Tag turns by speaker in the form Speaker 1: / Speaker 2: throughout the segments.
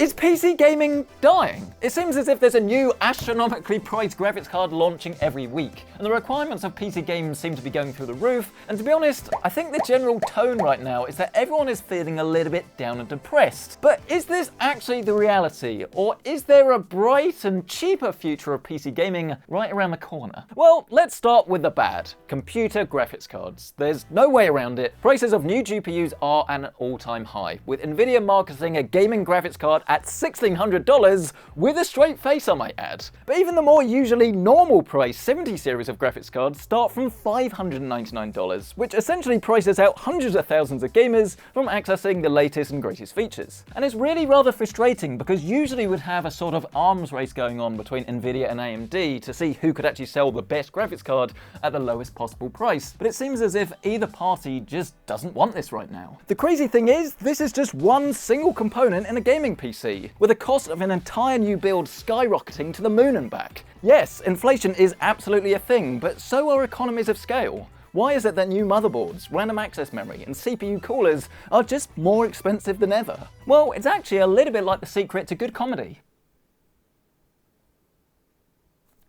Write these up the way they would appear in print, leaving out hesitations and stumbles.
Speaker 1: Is PC gaming dying? It seems as if there's a new astronomically priced graphics card launching every week, and the requirements of PC games seem to be going through the roof, and to be honest, I think the general tone right now is that everyone is feeling a little bit down and depressed. But is this actually the reality, or is there a bright and cheaper future of PC gaming right around the corner? Well, let's start with the bad. Computer graphics cards. There's no way around it. Prices of new GPUs are at an all-time high, with Nvidia marketing a gaming graphics card at $1,600 with a straight face, I might add. But even the more usually normal price 70 series of graphics cards start from $599, which essentially prices out hundreds of thousands of gamers from accessing the latest and greatest features. And it's really rather frustrating because usually we'd have a sort of arms race going on between Nvidia and AMD to see who could actually sell the best graphics card at the lowest possible price. But it seems as if either party just doesn't want this right now. The crazy thing is, this is just one single component in a gaming PC, with the cost of an entire new build skyrocketing to the moon and back. Yes, inflation is absolutely a thing, but so are economies of scale. Why is it that new motherboards, random access memory, and CPU coolers are just more expensive than ever? Well, it's actually a little bit like the secret to good comedy.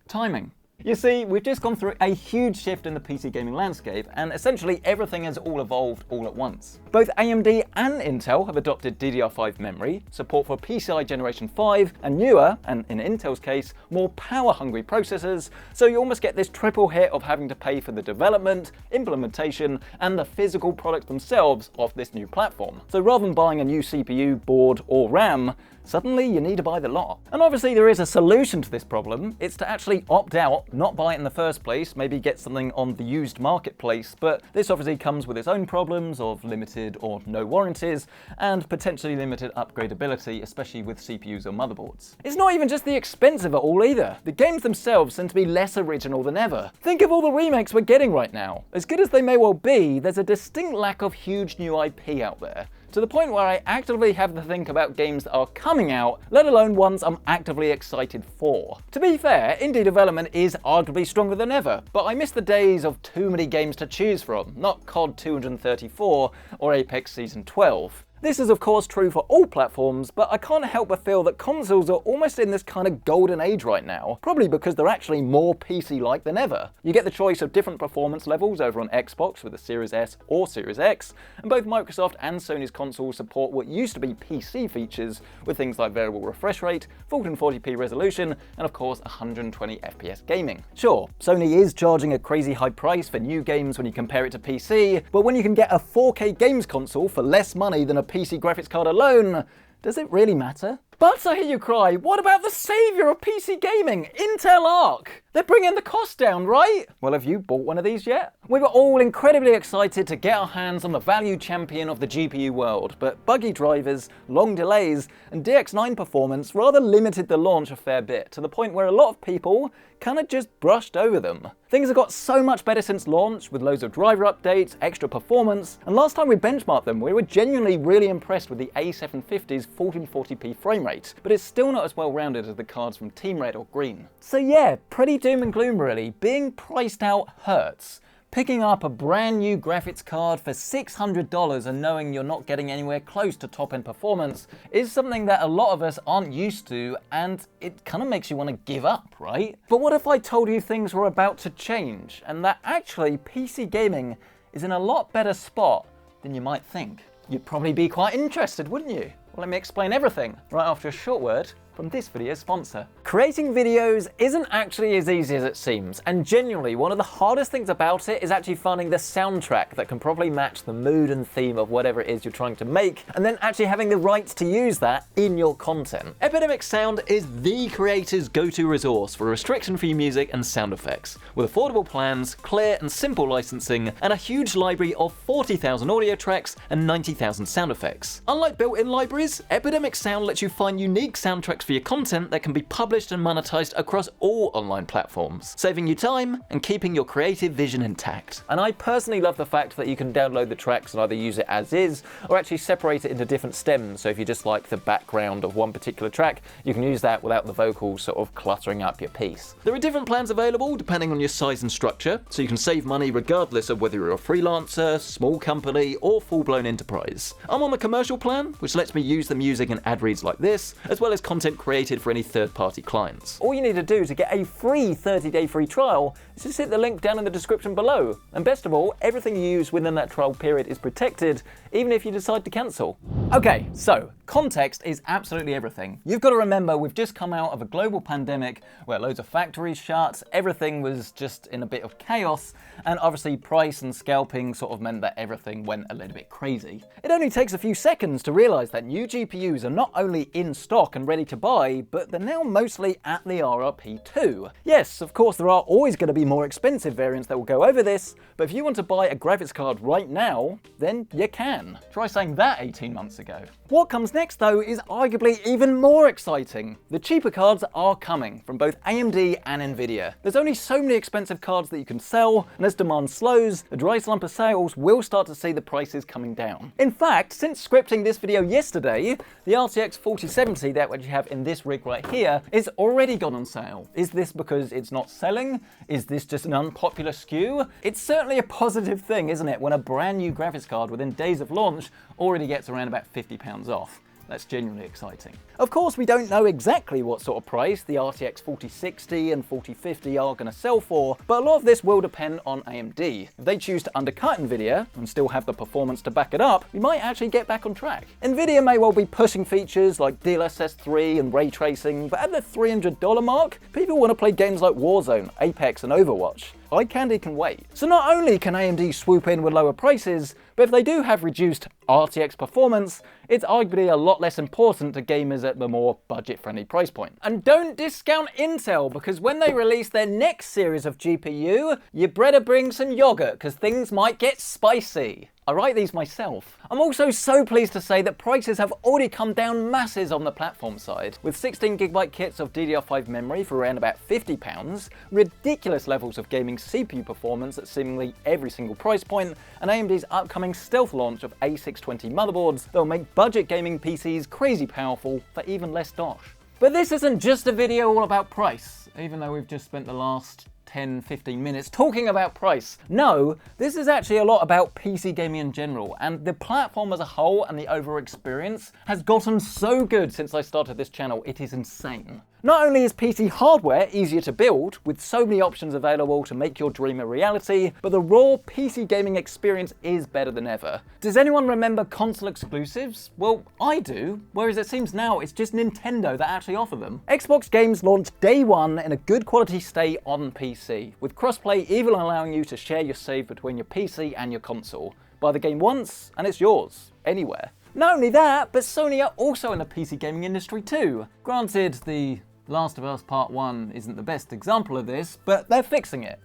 Speaker 1: Timing. You see, we've just gone through a huge shift in the PC gaming landscape, and essentially everything has all evolved all at once. Both AMD and Intel have adopted DDR5 memory, support for PCI Generation 5, and newer, and in Intel's case, more power-hungry processors, so you almost get this triple hit of having to pay for the development, implementation, and the physical products themselves of this new platform. So rather than buying a new CPU, board, or RAM, suddenly you need to buy the lot. And obviously there is a solution to this problem. It's to actually opt out, not buy it in the first place, maybe get something on the used marketplace, but this obviously comes with its own problems of limited or no warranties, and potentially limited upgradability, especially with CPUs or motherboards. It's not even just the expense of it all either. The games themselves seem to be less original than ever. Think of all the remakes we're getting right now. As good as they may well be, there's a distinct lack of huge new IP out there, to the point where I actively have to think about games that are coming out, let alone ones I'm actively excited for. To be fair, indie development is arguably stronger than ever, but I miss the days of too many games to choose from, not COD 234 or Apex Season 12. This is of course true for all platforms, but I can't help but feel that consoles are almost in this kind of golden age right now, probably because they're actually more PC-like than ever. You get the choice of different performance levels over on Xbox with the Series S or Series X, and both Microsoft and Sony's consoles support what used to be PC features with things like variable refresh rate, 1440p resolution, and of course 120 FPS gaming. Sure, Sony is charging a crazy high price for new games when you compare it to PC, but when you can get a 4K games console for less money than a PC graphics card alone, does it really matter? But I hear you cry, what about the savior of PC gaming, Intel Arc? They're bringing the cost down, right? Well, have you bought one of these yet? We were all incredibly excited to get our hands on the value champion of the GPU world, but buggy drivers, long delays, and DX9 performance rather limited the launch a fair bit, to the point where a lot of people kind of just brushed over them. Things have got so much better since launch, with loads of driver updates, extra performance, and last time we benchmarked them, we were genuinely really impressed with the A750's 1440p frame rate, but it's still not as well rounded as the cards from Team Red or Green. So yeah, pretty doom and gloom really. Being priced out hurts. Picking up a brand new graphics card for $600 and knowing you're not getting anywhere close to top-end performance is something that a lot of us aren't used to, and it kind of makes you want to give up, right? But what if I told you things were about to change, and that actually PC gaming is in a lot better spot than you might think? You'd probably be quite interested, wouldn't you? Well, let me explain everything right after a short word from this video's sponsor. Creating videos isn't actually as easy as it seems, and genuinely one of the hardest things about it is actually finding the soundtrack that can properly match the mood and theme of whatever it is you're trying to make, and then actually having the rights to use that in your content. Epidemic Sound is the creator's go-to resource for restriction-free music and sound effects, with affordable plans, clear and simple licensing, and a huge library of 40,000 audio tracks and 90,000 sound effects. Unlike built-in libraries, Epidemic Sound lets you find unique soundtracks tracks for your content that can be published and monetized across all online platforms, saving you time and keeping your creative vision intact. And I personally love the fact that you can download the tracks and either use it as is or actually separate it into different stems. So if you just like the background of one particular track, you can use that without the vocals sort of cluttering up your piece. There are different plans available depending on your size and structure, so you can save money regardless of whether you're a freelancer, small company, or full-blown enterprise. I'm on the commercial plan, which lets me use the music and ad reads like this, as well as content created for any third-party clients. All you need to do to get a free 30-day free trial is just hit the link down in the description below. And best of all, everything you use within that trial period is protected, even if you decide to cancel. Okay, so context is absolutely everything. You've got to remember we've just come out of a global pandemic where loads of factories shut, everything was just in a bit of chaos, and obviously price and scalping sort of meant that everything went a little bit crazy. It only takes a few seconds to realize that new GPUs are not only in stock and ready to buy, but they're now mostly at the RRP too. Yes, of course there are always going to be more expensive variants that will go over this, but if you want to buy a graphics card right now, then you can. Try saying that 18 months ago. What comes next though is arguably even more exciting. The cheaper cards are coming from both AMD and Nvidia. There's only so many expensive cards that you can sell, and as demand slows, the dry slump of sales will start to see the prices coming down. In fact, since scripting this video yesterday, the RTX 4070 that you have in this rig right here is already gone on sale. Is this because it's not selling? Is this just an unpopular SKU? It's certainly a positive thing, isn't it, when a brand new graphics card within days of launch already gets around about £50 off. That's genuinely exciting. Of course, we don't know exactly what sort of price the RTX 4060 and 4050 are going to sell for, but a lot of this will depend on AMD. If they choose to undercut Nvidia and still have the performance to back it up, we might actually get back on track. Nvidia may well be pushing features like DLSS 3 and ray tracing, but at the $300 mark, people want to play games like Warzone, Apex and Overwatch. Eye candy can wait. So not only can AMD swoop in with lower prices, but if they do have reduced RTX performance, it's arguably a lot less important to gamers at the more budget-friendly price point. And don't discount Intel, because when they release their next series of GPU, you better bring some yogurt, because things might get spicy. I write these myself. I'm also so pleased to say that prices have already come down masses on the platform side, with 16GB kits of DDR5 memory for around about £50, ridiculous levels of gaming CPU performance at seemingly every single price point, and AMD's upcoming stealth launch of A620 motherboards that will make budget gaming PCs crazy powerful for even less dosh. But this isn't just a video all about price, even though we've just spent the last 10-15 minutes talking about price. No, this is actually a lot about PC gaming in general, and the platform as a whole and the overall experience has gotten so good since I started this channel, it is insane. Not only is PC hardware easier to build, with so many options available to make your dream a reality, but the raw PC gaming experience is better than ever. Does anyone remember console exclusives? Well, I do, whereas it seems now it's just Nintendo that actually offer them. Xbox games launched day one in a good quality state on PC, with crossplay even allowing you to share your save between your PC and your console. Buy the game once, and it's yours, anywhere. Not only that, but Sony are also in the PC gaming industry too. Granted, the Last of Us Part 1 isn't the best example of this, but they're fixing it.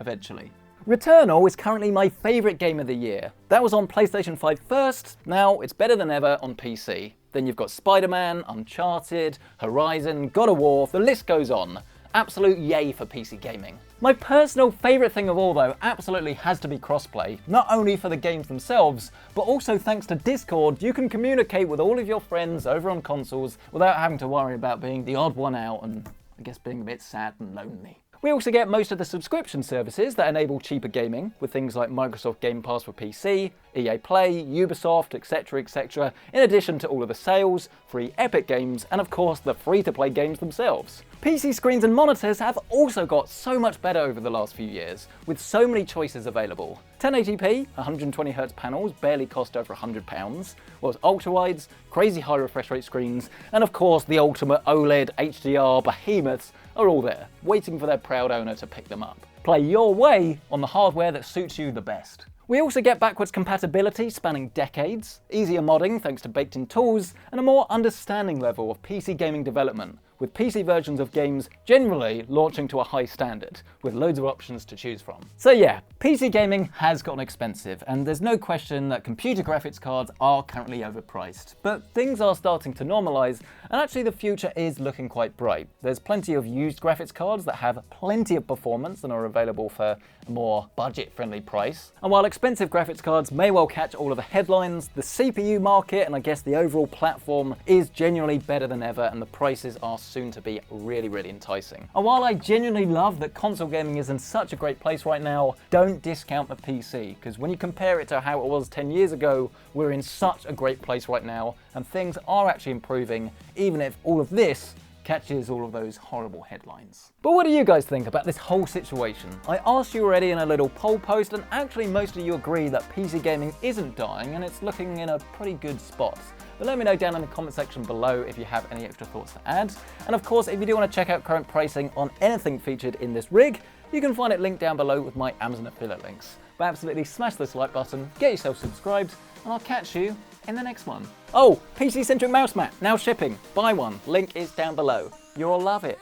Speaker 1: Eventually. Returnal is currently my favourite game of the year. That was on PlayStation 5 first, now it's better than ever on PC. Then you've got Spider-Man, Uncharted, Horizon, God of War, the list goes on. Absolute yay for PC gaming. My personal favourite thing of all though absolutely has to be crossplay, not only for the games themselves, but also thanks to Discord you can communicate with all of your friends over on consoles without having to worry about being the odd one out and I guess being a bit sad and lonely. We also get most of the subscription services that enable cheaper gaming, with things like Microsoft Game Pass for PC, EA Play, Ubisoft, etc, in addition to all of the sales, free Epic games, and of course the free-to-play games themselves. PC screens and monitors have also got so much better over the last few years, with so many choices available. 1080p, 120Hz panels barely cost over £100, whilst ultra-wides, crazy high refresh rate screens, and of course the ultimate OLED HDR behemoths are all there, waiting for their proud owner to pick them up. Play your way on the hardware that suits you the best. We also get backwards compatibility spanning decades, easier modding thanks to baked-in tools, and a more understanding level of PC gaming development, with PC versions of games generally launching to a high standard, with loads of options to choose from. So yeah, PC gaming has gotten expensive, and there's no question that computer graphics cards are currently overpriced. But things are starting to normalise, and actually the future is looking quite bright. There's plenty of used graphics cards that have plenty of performance and are available for a more budget-friendly price. And while expensive graphics cards may well catch all of the headlines, the CPU market and I guess the overall platform is genuinely better than ever, and the prices are soon to be really enticing. And while I genuinely love that console gaming is in such a great place right now, don't discount the PC, because when you compare it to how it was 10 years ago, we're in such a great place right now, and things are actually improving, even if all of this catches all of those horrible headlines. But what do you guys think about this whole situation? I asked you already in a little poll post, and actually most of you agree that PC gaming isn't dying and it's looking in a pretty good spot. But let me know down in the comment section below if you have any extra thoughts to add. And of course, if you do want to check out current pricing on anything featured in this rig, you can find it linked down below with my Amazon affiliate links. But absolutely smash this like button, get yourself subscribed, and I'll catch you in the next one. Oh, PC Centric mouse mat, now shipping. Buy one, link is down below. You'll love it.